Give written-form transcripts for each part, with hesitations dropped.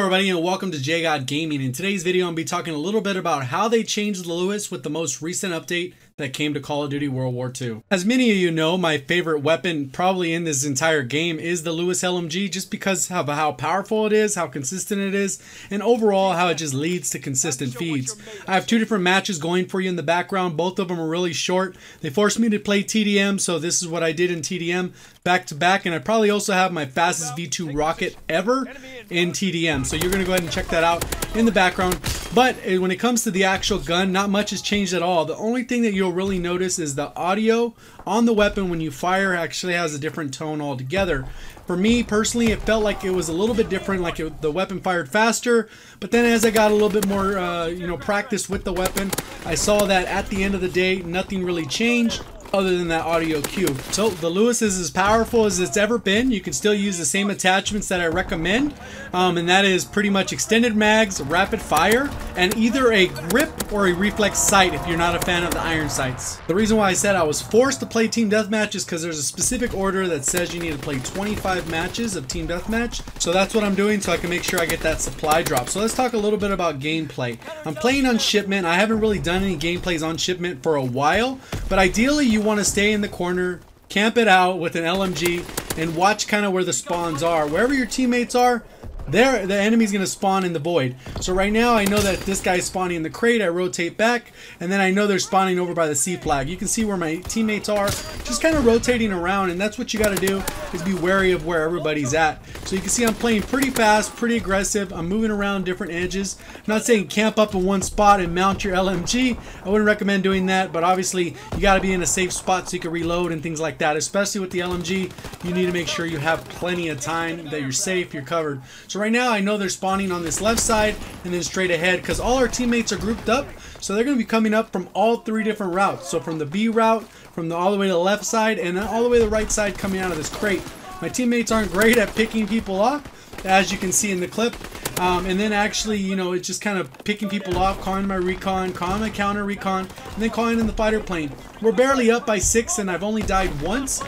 everybody, and welcome to JGod Gaming. In today's video, I'm going to be talking a little bit about how they changed the Lewis with the most recent update that came to Call of Duty World War II. As many of you know, my favorite weapon probably in this entire game is the Lewis LMG, just because of how powerful it is, how consistent it is, and overall how it just leads to consistent feeds. I have two different matches going for you in the background. Both of them are really short. They forced me to play TDM, so this is what I did in TDM back to back, and I probably also have my fastest V2 rocket ever in TDM, so you're going to go ahead and check that out in the background. But when it comes to the actual gun, not much has changed at all. The only thing that you'll really notice is the audio on the weapon when you fire actually has a different tone altogether. For me personally, it felt like it was a little bit different, like the weapon fired faster, but then as I got a little bit more practice with the weapon, I saw that at the end of the day nothing really changed other than that audio cue. So the Lewis is as powerful as it's ever been. You can still use the same attachments that I recommend, and that is pretty much extended mags, rapid fire, and either a grip or a reflex sight if you're not a fan of the iron sights. The reason why I said I was forced to play Team Deathmatch is because there's a specific order that says you need to play 25 matches of Team Deathmatch. So that's what I'm doing so I can make sure I get that supply drop. So let's talk a little bit about gameplay. I'm playing on shipment. I haven't really done any gameplays on shipment for a while, but ideally you want to stay in the corner, camp it out with an LMG, and watch kind of where the spawns are. Wherever your teammates are, the enemy's going to spawn in the void. So right now I know that this guy's spawning in the crate. I rotate back, and then I know they're spawning over by the C flag. You can see where my teammates are, just kind of rotating around, and that's what you got to do, is be wary of where everybody's at. So you can see I'm playing pretty fast, pretty aggressive. I'm moving around different edges. I'm not saying camp up in one spot and mount your LMG. I wouldn't recommend doing that, but obviously you got to be in a safe spot so you can reload and things like that. Especially with the LMG, you need to make sure you have plenty of time, that you're safe, you're covered. So right now I know they're spawning on this left side and then straight ahead, because all our teammates are grouped up, so they're going to be coming up from all three different routes. So from the B route, from all the way to the left side, and then all the way to the right side coming out of this crate. My teammates aren't great at picking people off, as you can see in the clip, and then actually, you know, it's just kind of picking people off, calling my recon, calling my counter recon, and then calling in the fighter plane. We're barely up by 6, and I've only died once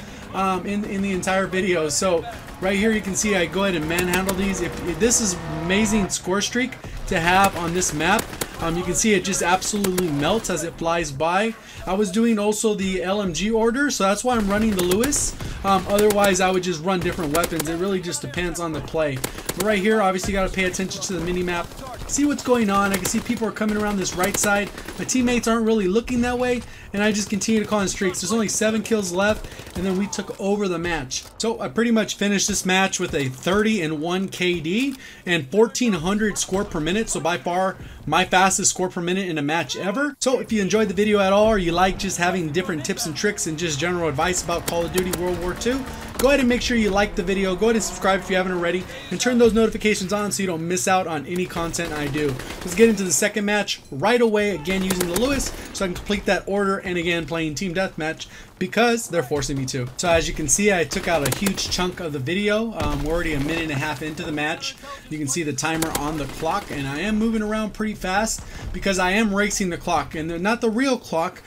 in the entire video. So right here you can see I go ahead and manhandle these. If this is amazing score streak to have on this map. You can see it just absolutely melts as it flies by. I was doing also the LMG order, so that's why I'm running the Lewis. Otherwise I would just run different weapons. It really just depends on the play. But right here, obviously you got to pay attention to the mini map, see what's going on. I can see people are coming around this right side. My teammates aren't really looking that way, and I just continue to call in streaks. There's only 7 kills left, and then we took over the match. So I pretty much finished this match with a 30-1 KD and 1400 score per minute. So by far my fastest score per minute in a match ever. So if you enjoyed the video at all, or you like just having different tips and tricks and just general advice about Call of Duty World War II, go ahead and make sure you like the video. Go ahead and subscribe if you haven't already, and turn those notifications on so you don't miss out on any content I do. Let's get into the second match right away, again using the Lewis, so I can complete that order, and again playing Team Deathmatch because they're forcing me to. So as you can see, I took out a huge chunk of the video. We're already 1.5 minutes into the match. You can see the timer on the clock, and I am moving around pretty fast because I am racing the clock, and not the real clock,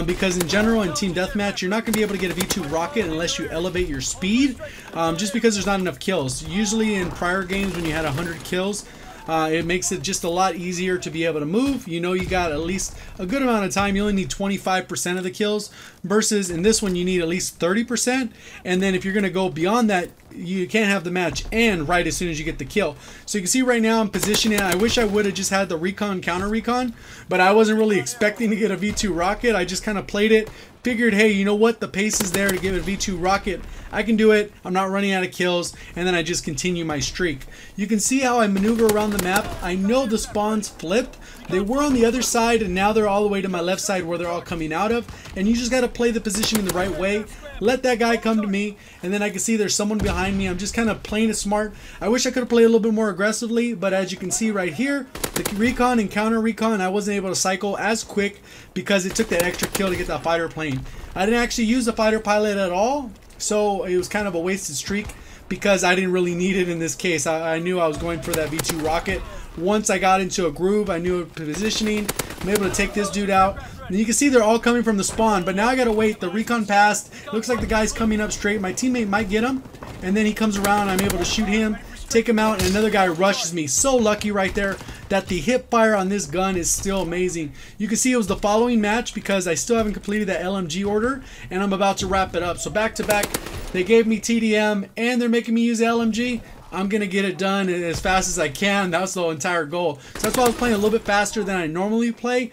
because in general in Team Deathmatch you're not going to be able to get a V2 rocket unless you elevate your speed, just because there's not enough kills. Usually in prior games when you had 100 kills, it makes it just a lot easier to be able to move. You know, you got at least a good amount of time. You only need 25% of the kills, versus in this one you need at least 30%, and then if you're going to go beyond that, you can't have the match end right as soon as you get the kill. So you can see right now I'm positioning. I wish I would have just had the recon counter recon, but I wasn't really expecting to get a V2 rocket. I just kind of played it, figured, hey, you know what, the pace is there to give it a V2 rocket. I can do it. I'm not running out of kills, and then I just continue my streak. You can see how I maneuver around the map. I know the spawns flipped. They were on the other side, and now they're all the way to my left side where they're all coming out of, and you just got to play the position in the right way. Let that guy come to me, and then I can see there's someone behind me. I'm just kind of playing it smart. I wish I could have played a little bit more aggressively, but as you can see right here, the recon and counter recon, I wasn't able to cycle as quick because it took that extra kill to get that fighter plane. I didn't actually use the fighter pilot at all, so it was kind of a wasted streak because I didn't really need it in this case. I knew I was going for that V2 rocket. Once I got into a groove, I knew positioning. I'm able to take this dude out. And you can see they're all coming from the spawn, but now I gotta wait. The recon passed. Looks like the guy's coming up straight. My teammate might get him, and then he comes around. I'm able to shoot him, take him out, and another guy rushes me. So lucky right there that the hip fire on this gun is still amazing. You can see it was the following match because I still haven't completed that LMG order, and I'm about to wrap it up. So back to back, they gave me TDM and they're making me use LMG. I'm gonna get it done as fast as I can. That's the entire goal. So that's why I was playing a little bit faster than I normally play.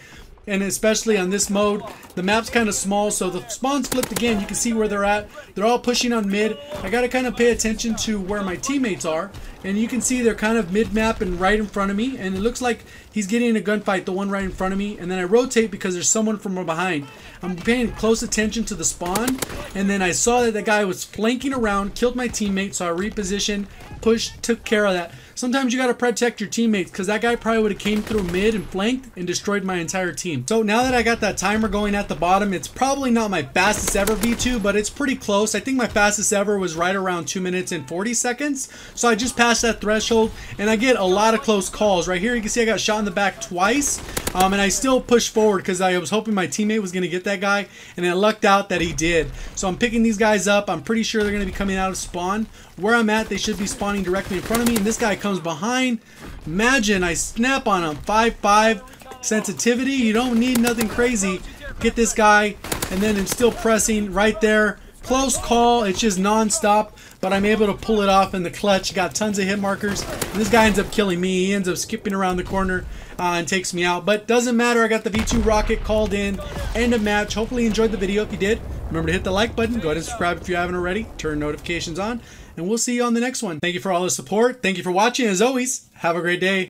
And especially on this mode, the map's kind of small, so the spawn's flipped again. You can see where they're at. They're all pushing on mid. I got to kind of pay attention to where my teammates are. And you can see they're kind of mid-map and right in front of me. And it looks like he's getting in a gunfight, the one right in front of me. And then I rotate because there's someone from behind. I'm paying close attention to the spawn. And then I saw that the guy was flanking around, killed my teammate, so I repositioned, pushed, took care of that. Sometimes you got to protect your teammates because that guy probably would have came through mid and flanked and destroyed my entire team. So now that I got that timer going at the bottom, it's probably not my fastest ever V2, but it's pretty close. I think my fastest ever was right around 2 minutes and 40 seconds. So I just passed that threshold and I get a lot of close calls. Right here you can see I got shot in the back twice, and I still pushed forward because I was hoping my teammate was going to get that guy, and I lucked out that he did. So I'm picking these guys up. I'm pretty sure they're going to be coming out of spawn. Where I'm at, they should be spawning directly in front of me, and this guy comes behind. Imagine I snap on him. 5.5 sensitivity. You don't need nothing crazy. Get this guy, and then I'm still pressing right there. Close call. It's just non-stop, but I'm able to pull it off in the clutch. Got tons of hit markers, and this guy ends up killing me. He ends up skipping around the corner and takes me out, but doesn't matter. I got the V2 rocket called in. End of match. Hopefully you enjoyed the video. If you did, remember to hit the like button. Go ahead and subscribe if you haven't already. Turn notifications on, and we'll see you on the next one. Thank you for all the support. Thank you for watching. As always, have a great day.